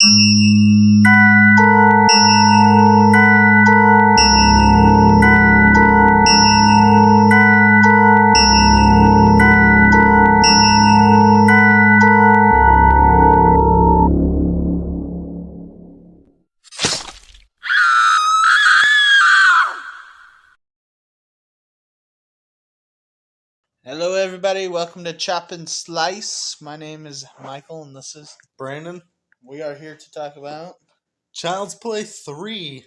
Hello, everybody. Welcome to Chop and Slice. My name is Michael, and this is Brandon. We are here to talk about Child's Play 3.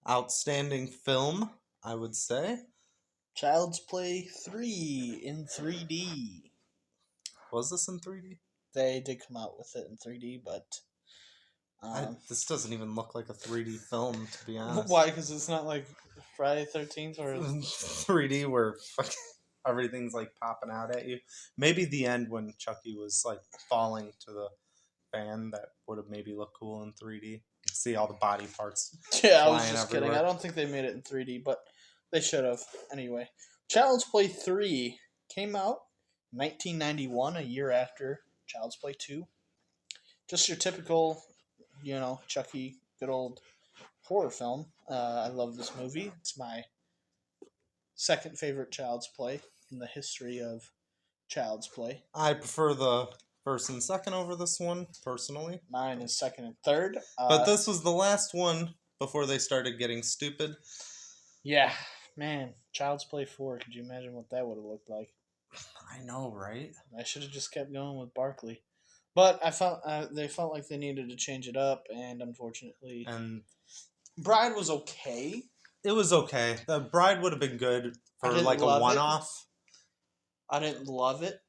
Outstanding film, I would say. Child's Play 3 in 3D. Was this in 3D? They did come out with it in 3D, but This doesn't even look like a 3D film, to be honest. why? Because it's not like Friday 13th or 3D where everything's like popping out at you. Maybe the end when Chucky was like falling to the fan, that would have maybe looked cool in 3D. See all the body parts. Yeah, I was just everywhere. kidding. I don't think they made it in 3D, but they should have. Anyway, Child's Play 3 came out in 1991, a year after Child's Play 2. Just your typical, Chucky, good old horror film. I love this movie. It's my second favorite Child's Play in the history of Child's Play. I prefer the first and second over this one, personally. Mine is second and third. But this was the last one before they started getting stupid. Yeah, man. Child's Play 4. Could you imagine what that would have looked like? I know, right? I should have just kept going with Barkley. But I felt they felt like they needed to change it up, and unfortunately, Bride was okay. It was okay. The Bride would have been good for like a one-off. I didn't love it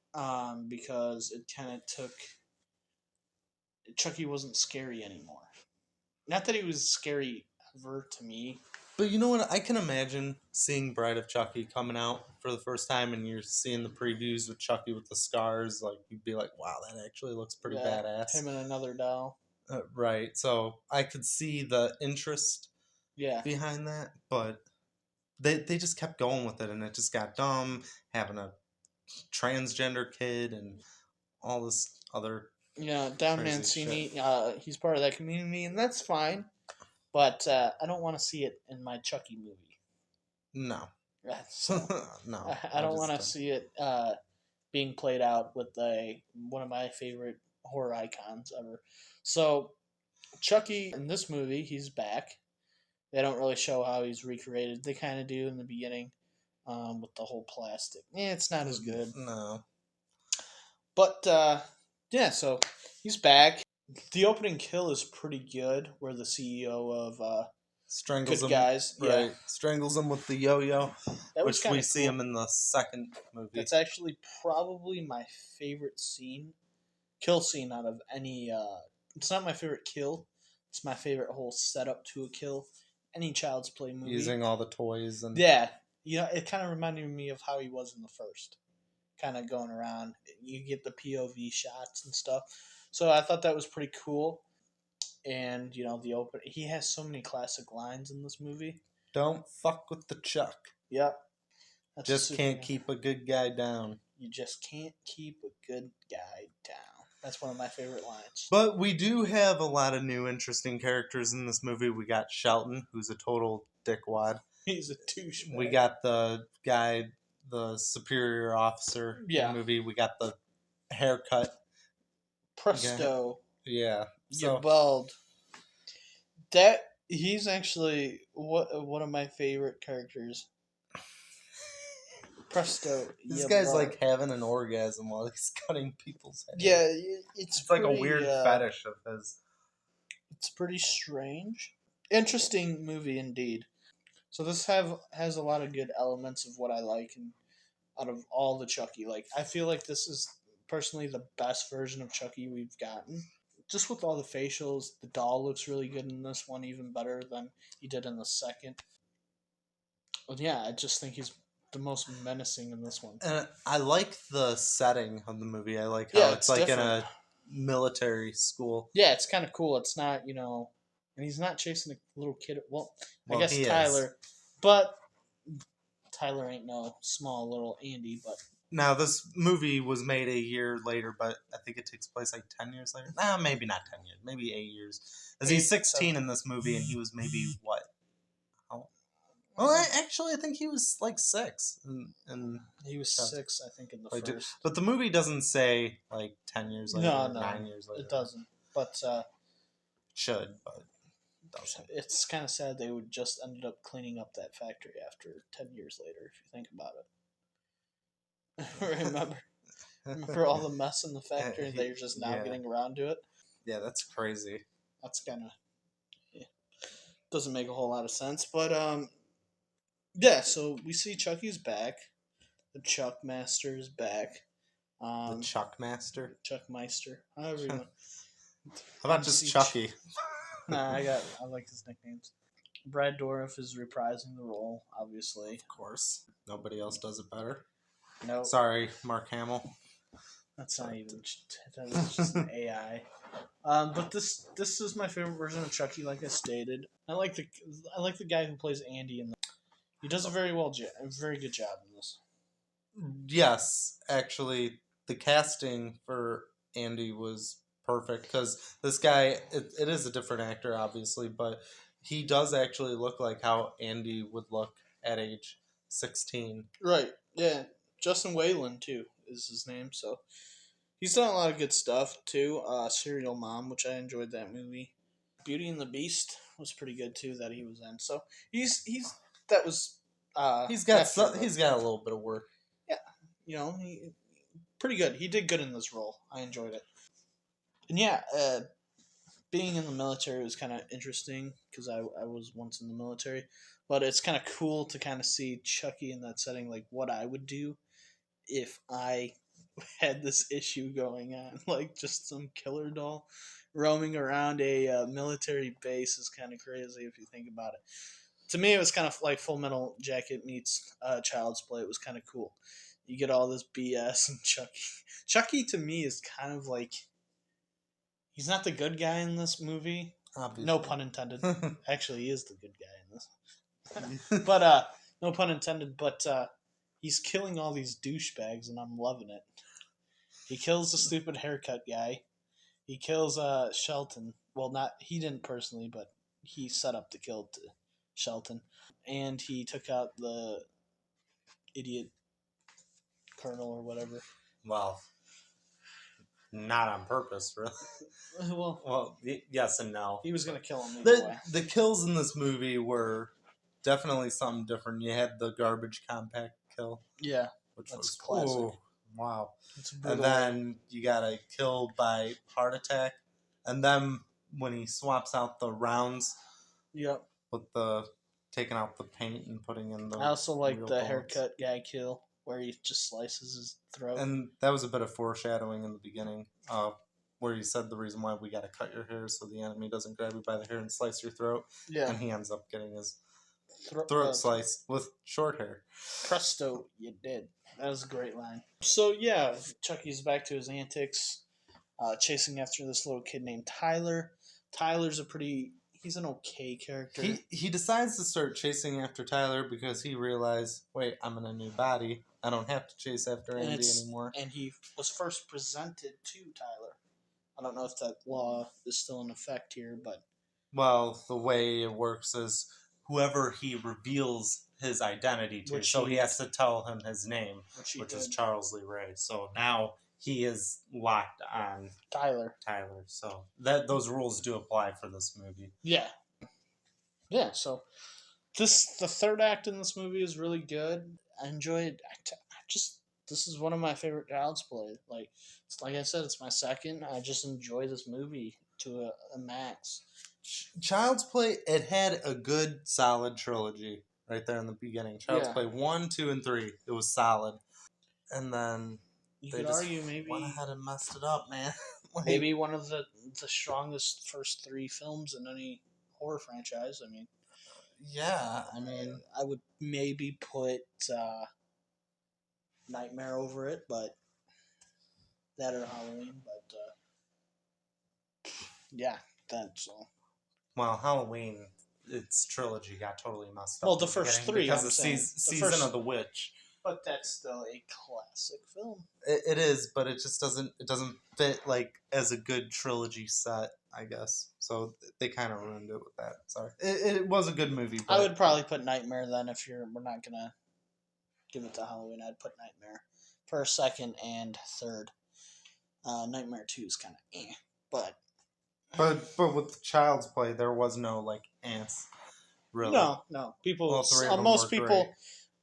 because it kind of took. Chucky wasn't scary anymore. Not that he was scary ever to me. But you know what? I can imagine seeing Bride of Chucky coming out for the first time, and you're seeing the previews with Chucky with the scars. Like, you'd be like, "Wow, that actually looks pretty badass." Him and another doll. Right. So I could see the interest. Behind that, but they just kept going with it, and it just got dumb. Having a transgender kid and all this other. Yeah, Down Mancini. He's part of that community, and that's fine. But I don't want to see it in my Chucky movie. No. No. I don't want to see it being played out with one of my favorite horror icons ever. So, Chucky, in this movie, he's back. They don't really show how he's recreated. They kind of do in the beginning with the whole plastic. It's not as good. No. But, so he's back. The opening kill is pretty good, where the CEO of Strangles Good him, Guys, right? Strangles him with the yo-yo, which we see cool. him in the second movie. That's actually probably my favorite kill scene out of any. It's not my favorite kill. It's my favorite whole setup to a kill. Any Child's Play movie, using all the toys and it kind of reminded me of how he was in the first, kind of going around. You get the POV shots and stuff. So I thought that was pretty cool. And, he has so many classic lines in this movie. Don't fuck with the Chuck. Yep. Just can't keep a good guy down. You just can't keep a good guy down. That's one of my favorite lines. But we do have a lot of new interesting characters in this movie. We got Shelton, who's a total dickwad. He's a douchebag. We got the guy, the superior officer in the movie. We got the haircut. Presto. Yeah. You're bald. He's actually one of my favorite characters. Presto. This guy's like having an orgasm while he's cutting people's heads. Yeah, it's like a weird fetish of his. It's pretty strange. Interesting movie indeed. So this has a lot of good elements of what I like, and out of all the Chucky, I feel like this is personally the best version of Chucky we've gotten. Just with all the facials, the doll looks really good in this one, even better than he did in the second. But yeah, I just think he's the most menacing in this one. And I like the setting of the movie. I like how it's like different. In a military school. Yeah, it's kind of cool. It's not, and he's not chasing a little kid. Well I guess Tyler. But Tyler ain't no small little Andy, but Now, this movie was made a year later, but I think it takes place like 10 years later. Nah, maybe not 10 years. Maybe 8 years. As he's 16 in this movie, and he was maybe, what? Well, actually, I think he was like 6. And he was 6, I think, in the first. But the movie doesn't say like 10 years later, no, 9 years later. It doesn't. But should, but doesn't. It's kind of sad they would just ended up cleaning up that factory after 10 years later, if you think about it. Remember all the mess in the factory? They're just now getting around to it. Yeah, that's crazy. That's kind of doesn't make a whole lot of sense, but yeah. So we see Chucky's back. The Chuck Master is back. The Chuck Master, Chuck Meister, however you want. How about just Chucky? Nah, I like his nicknames. Brad Dourif is reprising the role, obviously. Of course, nobody else does it better. No. Sorry, Mark Hamill. That's not even. That's just an AI. But this is my favorite version of Chucky. Like I stated, I like the guy who plays Andy in the. He does a very good job in this. Yes, actually, the casting for Andy was perfect because this guy. It is a different actor, obviously, but he does actually look like how Andy would look at age 16. Right. Yeah. Justin Whalen, too, is his name. So he's done a lot of good stuff, too. Serial Mom, which I enjoyed that movie. Beauty and the Beast was pretty good, too, that he was in. So he's got a little bit of work. Yeah. Pretty good. He did good in this role. I enjoyed it. And yeah, being in the military was kind of interesting because I was once in the military. But it's kind of cool to kind of see Chucky in that setting, like what I would do if I had this issue going on, like just some killer doll roaming around a military base is kind of crazy if you think about it. To me, it was kind of like Full Metal Jacket meets Child's Play. It was kind of cool. You get all this BS and Chucky. Chucky to me is kind of like he's not the good guy in this movie. Obviously. No pun intended. Actually, he is the good guy in this. But no pun intended. But he's killing all these douchebags, and I'm loving it. He kills the stupid haircut guy. He kills Shelton. Well, he didn't personally, but he set up to kill Shelton. And he took out the idiot colonel or whatever. Well, not on purpose, really. Well, yes and no. He was going to kill him either way. The kills in this movie were definitely something different. You had the garbage compact kill. Yeah. Which was classic. Ooh, wow. And then you got a kill by heart attack. And then when he swaps out the rounds. Yep. With the taking out the paint and putting in the. I also like the haircut guy kill where he just slices his throat. And that was a bit of foreshadowing in the beginning, where he said the reason why we got to cut your hair so the enemy doesn't grab you by the hair and slice your throat. Yeah. And he ends up getting his throat sliced with short hair. Presto, you did. That was a great line. So yeah, Chucky's back to his antics, chasing after this little kid named Tyler. Tyler's he's an okay character. He decides to start chasing after Tyler because he realized, wait, I'm in a new body. I don't have to chase after Andy anymore. And he was first presented to Tyler. I don't know if that law is still in effect here, but... Well, the way it works is whoever he reveals his identity to, so he has to tell him his name, which is Charles Lee Ray. So now he is locked on Tyler. So those rules do apply for this movie. Yeah. Yeah, so the third act in this movie is really good. I enjoyed this is one of my favorite Child's Play. Like I said, it's my second. I just enjoy this movie to a max. Child's Play, it had a good solid trilogy right there in the beginning. Child's Play 1, 2, and 3. It was solid. And then you could argue maybe went ahead and messed it up, man. Maybe one of the strongest first 3 films in any horror franchise. I mean, yeah, I mean, I would maybe put Nightmare over it, but that or Halloween. But yeah, that's all. Well, Halloween, its trilogy got totally messed up. Well, the first 3 because the season of the witch. But that's still a classic film. It is, but it just doesn't fit like as a good trilogy set, I guess. So they kind of ruined it with that. Sorry, it was a good movie. But I would probably put Nightmare then if we're not gonna give it to Halloween. I'd put Nightmare for second and third. Nightmare 2 is kind of but with Child's Play, there was no like ants. Really? No. People,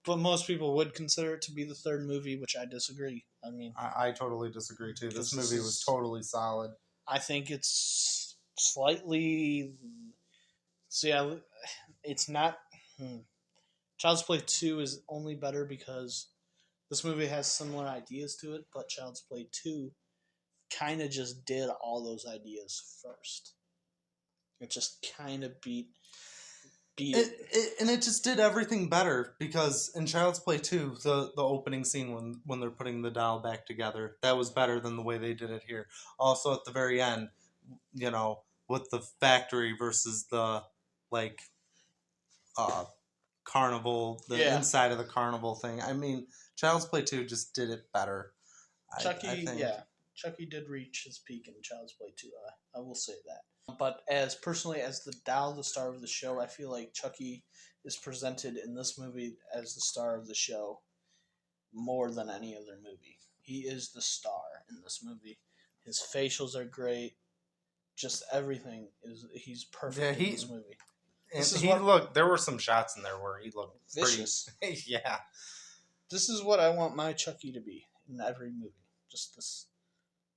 most people would consider it to be the third movie, which I disagree. I mean, I totally disagree too. This movie was totally solid. I think it's slightly. It's not. Child's Play 2 is only better because this movie has similar ideas to it, but Child's Play 2 kind of just did all those ideas first. It just kind of beat it. And it just did everything better because in Child's Play 2, the opening scene when they're putting the doll back together, that was better than the way they did it here. Also at the very end, with the factory versus the carnival, inside of the carnival thing. I mean, Child's Play 2 just did it better. Chucky did reach his peak in Child's Play 2. I will say that. But as personally as the doll, the star of the show, I feel like Chucky is presented in this movie as the star of the show more than any other movie. He is the star in this movie. His facials are great. Just everything he's perfect in this movie. And there were some shots in there where he looked vicious. Yeah. This is what I want my Chucky to be in every movie. Just this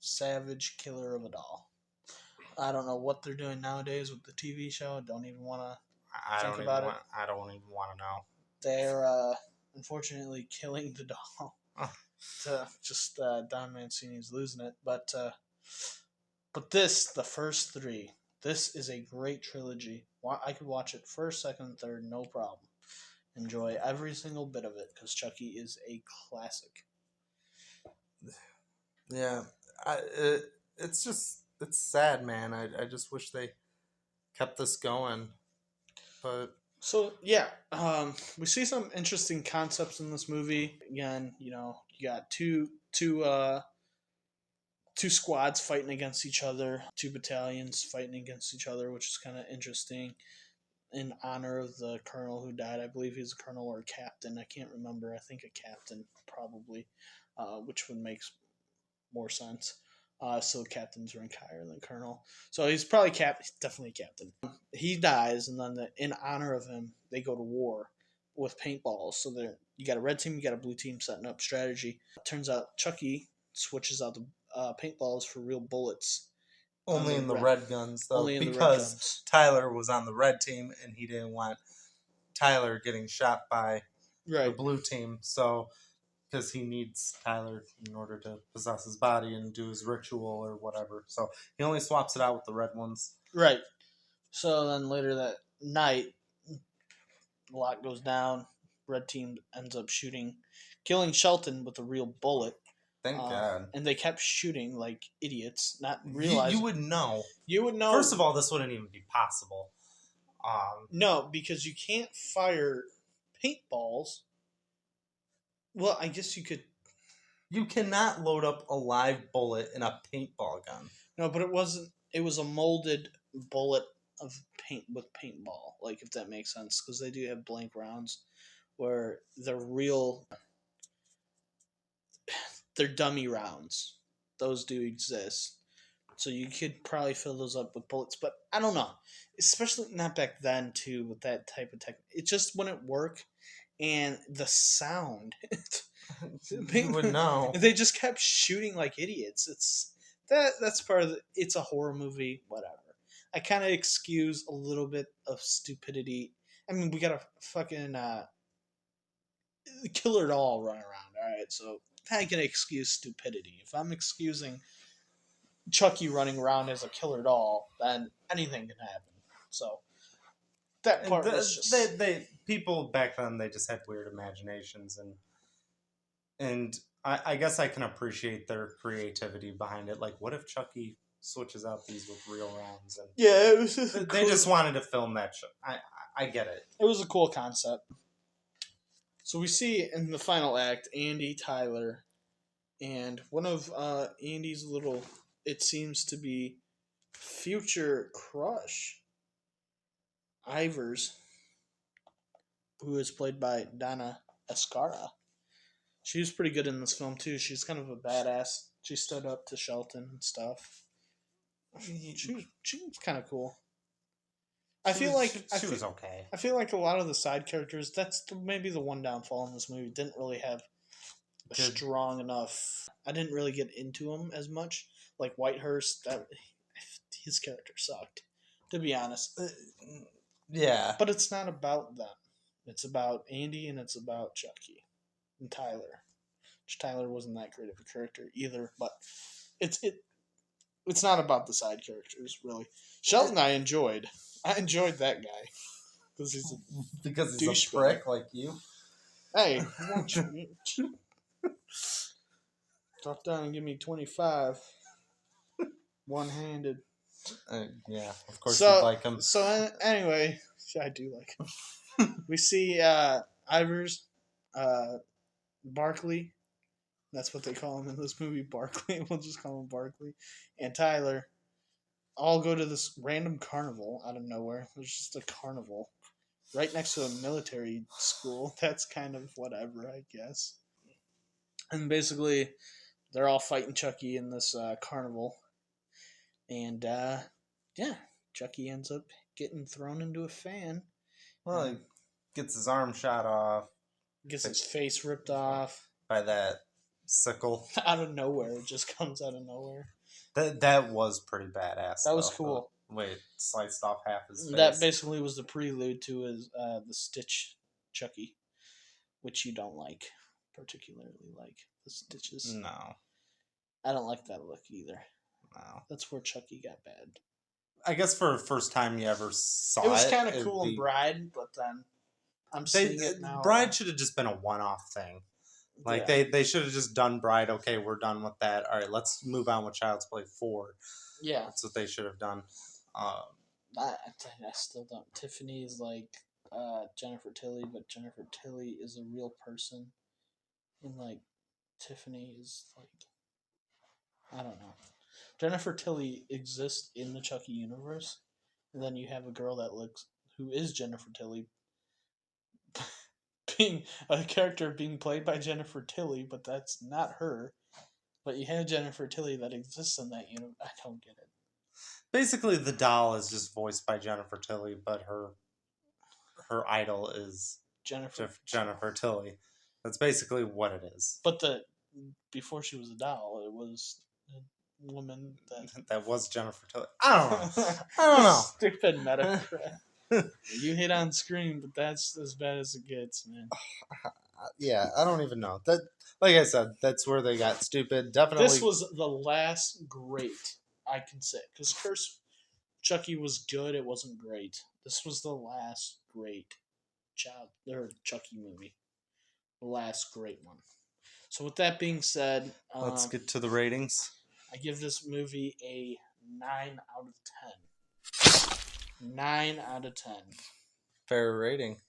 savage killer of a doll. I don't know what they're doing nowadays with the TV show. I don't even want to think about it. I don't even want to know. They're unfortunately killing the doll. Don Mancini's losing it. But the first three, this is a great trilogy. I could watch it first, second, third, no problem. Enjoy every single bit of it because Chucky is a classic. Yeah, it's sad, man. I just wish they kept this going. But so yeah, we see some interesting concepts in this movie. Again, you got two squads fighting against each other, 2 battalions fighting against each other, which is kind of interesting. In honor of the colonel who died, I believe he's a colonel or a captain. I can't remember. I think a captain probably, which would make more sense. So captain's rank higher than colonel. So he's probably he's definitely a captain. He dies, and then in honor of him, they go to war with paintballs. So you got a red team, you got a blue team setting up strategy. It turns out Chucky switches out the paintballs for real bullets. Only in the red guns, though, because Tyler was on the red team, and he didn't want Tyler getting shot by the blue team. So, because he needs Tyler in order to possess his body and do his ritual or whatever. So, he only swaps it out with the red ones. Right. So, then later that night, a lot goes down. Red team ends up killing Shelton with a real bullet. Thank God. And they kept shooting like idiots, not realizing. You would know. You would know. First of all, this wouldn't even be possible. No, because you can't fire paintballs. Well, I guess you could. You cannot load up a live bullet in a paintball gun. No, but it wasn't. It was a molded bullet of paint with paintball, like if that makes sense, because they do have blank rounds, where they're real. They're dummy rounds. Those do exist. So you could probably fill those up with bullets. But I don't know. Especially not back then, too, with that type of tech. It just wouldn't work. And the sound. You would know. They just kept shooting like idiots. That's part of it's a horror movie, whatever. I kind of excuse a little bit of stupidity. I mean, we got a fucking killer doll running around, alright? So I can excuse stupidity. If I'm excusing Chucky running around as a killer doll, then anything can happen. So that part was just... people back then, they just had weird imaginations, and I guess I can appreciate their creativity behind it. Like, what if Chucky switches out these with real rounds? And yeah, it was they just wanted to film that show. I get it. It was a cool concept. So we see in the final act Andy, Tyler, and one of Andy's little, it seems to be future crush, Ivers, who is played by Donna Escara. She was pretty good in this film too. She's kind of a badass. She stood up to Shelton and stuff. She was kind of cool. She was okay. I feel like a lot of the side characters, that's maybe the one downfall in this movie, didn't really have a strong enough. I didn't really get into him as much. Like Whitehurst, his character sucked, to be honest. Yeah. But it's not about them. It's about Andy and it's about Chucky and Tyler. Which Tyler wasn't that great of a character either, but it's not about the side characters, really. Shelton I enjoyed. I enjoyed that guy. Because he's a prick like you. Hey, drop down and give me 25. One-handed. Yeah, of course you like him. So anyway, I do like him. We see Ivers, Barkley. That's what they call him in this movie, Barkley. We'll just call him Barkley. And Tyler all go to this random carnival out of nowhere. There's just a carnival right next to a military school. That's kind of whatever, I guess. And basically, they're all fighting Chucky in this carnival. And, Chucky ends up getting thrown into a fan. Well, he gets his arm shot off. Gets his face ripped off. By that sickle. Out of nowhere. It just comes out of nowhere. That was pretty badass. That was cool. Wait, sliced off half his face. That basically was the prelude to his the Stitch Chucky, which you don't particularly like the stitches. No, I don't like that look either. No, that's where Chucky got bad. I guess for the first time you ever saw it, was kind of cool in Bride, but then I'm seeing it now. Bride should have just been a one-off thing. Like, they should have just done Bride. Okay, we're done with that. All right, let's move on with Child's Play 4. Yeah. That's what they should have done. I still don't. Tiffany is like Jennifer Tilly, but Jennifer Tilly is a real person. And, like, Tiffany is, like, I don't know. Jennifer Tilly exists in the Chucky universe. And then you have a girl who is Jennifer Tilly, being a character being played by Jennifer Tilly, but that's not her. But you have Jennifer Tilly that exists in that universe. I don't get it. Basically, the doll is just voiced by Jennifer Tilly, but her idol is Jennifer Tilly. That's basically what it is. But before she was a doll, it was a woman that was Jennifer Tilly. I don't know. Stupid meta crap. You hit on Scream, but that's as bad as it gets, man. Yeah, I don't even know. That, like I said, that's where they got stupid. Definitely. This was the last great, I can say. Because Curse Chucky was good, it wasn't great. This was the last great Chucky movie. The last great one. So with that being said... let's get to the ratings. I give this movie a 9 out of 10. 9 out of 10. Fair rating.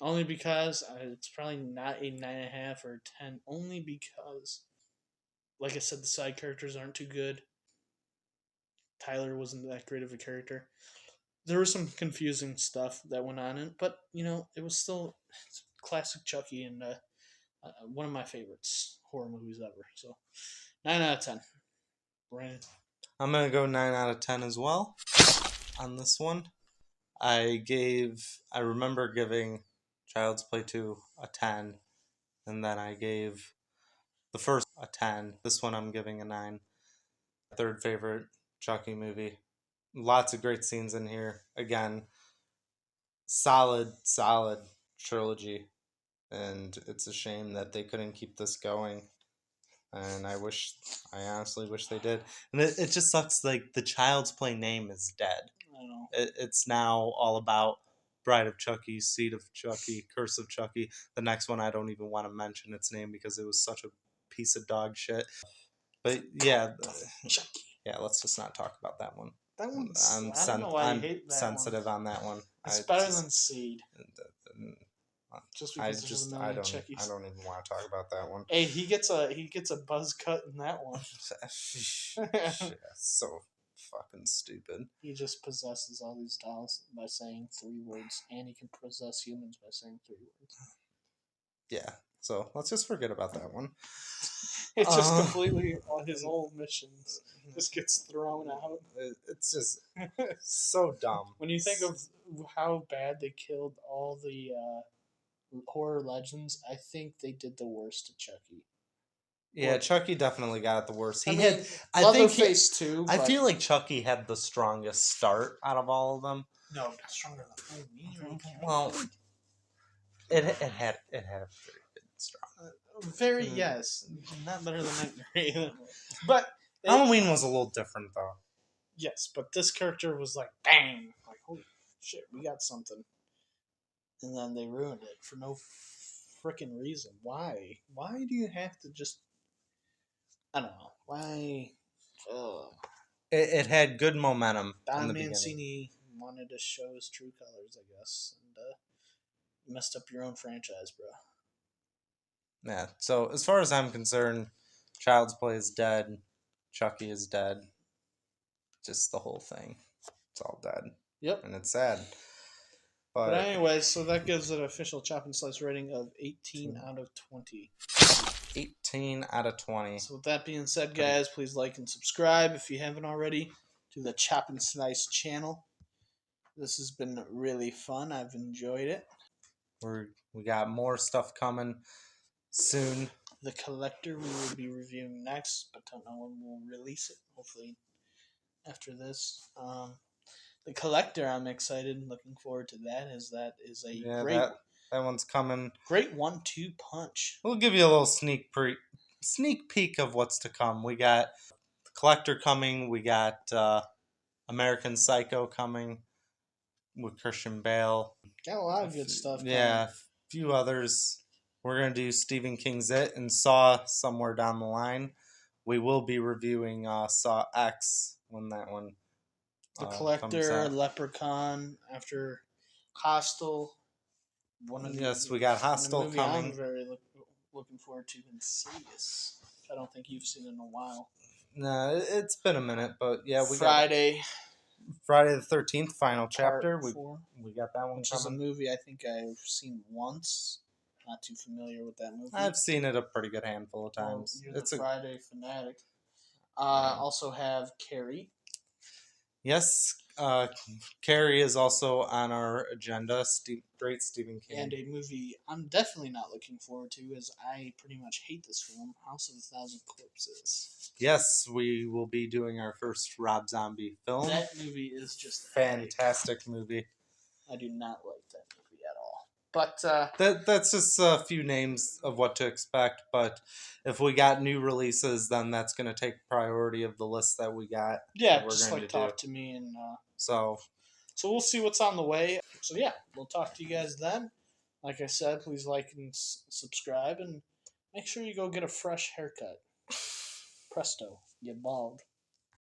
Only because it's probably not a 9.5 or 10. Only because, like I said, the side characters aren't too good. Tyler wasn't that great of a character. There was some confusing stuff that went on in it, but, it was still classic Chucky and one of my favorites horror movies ever. So, 9 out of 10. Brandon? I'm going to go 9 out of 10 as well on this one. I remember giving Child's Play 2 a 10, and then I gave the first a 10. This one I'm giving a 9. Third favorite Chucky movie. Lots of great scenes in here. Again, solid trilogy, and it's a shame that they couldn't keep this going. And I honestly wish they did. And it just sucks, like, the Child's Play name is dead. I know. It's now all about Bride of Chucky, Seed of Chucky, Curse of Chucky. The next one I don't even want to mention its name because it was such a piece of dog shit. But yeah, Chucky. Yeah, let's just not talk about that one. That one's... I don't know why I hate that sensitive one. on that one. It's better than Seed. Just because there's a million Chuckies. I don't even want to talk about that one. Hey, he gets a buzz cut in that one. Shit, so fucking stupid. He just possesses all these dolls by saying 3 words, and he can possess humans by saying 3 words. Yeah, so let's just forget about that one. It's just completely on his whole missions. Just gets thrown out. It's just so dumb. When you think of how bad they killed all the horror legends, I think they did the worst to Chucky. Yeah, Chucky definitely got it the worst. I think Leatherface too. I feel like Chucky had the strongest start out of all of them. No, stronger than Halloween. Well, it had a very good strong. Yes, not better than Nightmare either. But Halloween was a little different though. Yes, but this character was like bang, like holy shit, we got something, and then they ruined it for no freaking reason. Why? Why do you have to just? I don't know. Why? It had good momentum. Don Mancini wanted to show his true colors, I guess, and messed up your own franchise, bro. Yeah. So as far as I'm concerned, Child's Play is dead. Chucky is dead. Just the whole thing. It's all dead. Yep. And it's sad. But anyway, so that gives it an official Chop and Slice rating of 18 out of 20. 18 out of 20. So with that being said, guys, please like and subscribe if you haven't already to the Chop and Slice channel. This has been really fun. I've enjoyed it. We got more stuff coming soon. The Collector we will be reviewing next, but don't know when we'll release it. Hopefully after this. The Collector, I'm excited and looking forward to that. That is a great... That one's coming. Great 1-2 punch. We'll give you a little sneak peek of what's to come. We got The Collector coming. We got American Psycho coming with Christian Bale. Got a lot of good stuff coming. Yeah, a few others. We're going to do Stephen King's It and Saw somewhere down the line. We will be reviewing Saw X when that one The Collector, Leprechaun, after Hostel. We got Hostel coming. I'm very looking forward to Insidious. I don't think you've seen it in a while. No, it's been a minute, but yeah, we Friday the 13th, final chapter. We got that one which coming. Is a movie I think I've seen once. Not too familiar with that movie. I've seen it a pretty good handful of times. You're the Friday fanatic. Also have Carrie. Yes, Carrie is also on our agenda. Great Stephen King. And a movie I'm definitely not looking forward to, as I pretty much hate this film, House of a Thousand Corpses. Yes, we will be doing our first Rob Zombie film. That movie is just fantastic movie. I do not like that movie at all. But that's just a few names of what to expect. But if we got new releases, then that's going to take priority of the list that we got. Yeah, just like talk to me and so we'll see what's on the way. So yeah, we'll talk to you guys then. Like I said, please like and subscribe, and make sure you go get a fresh haircut. Presto, you bald.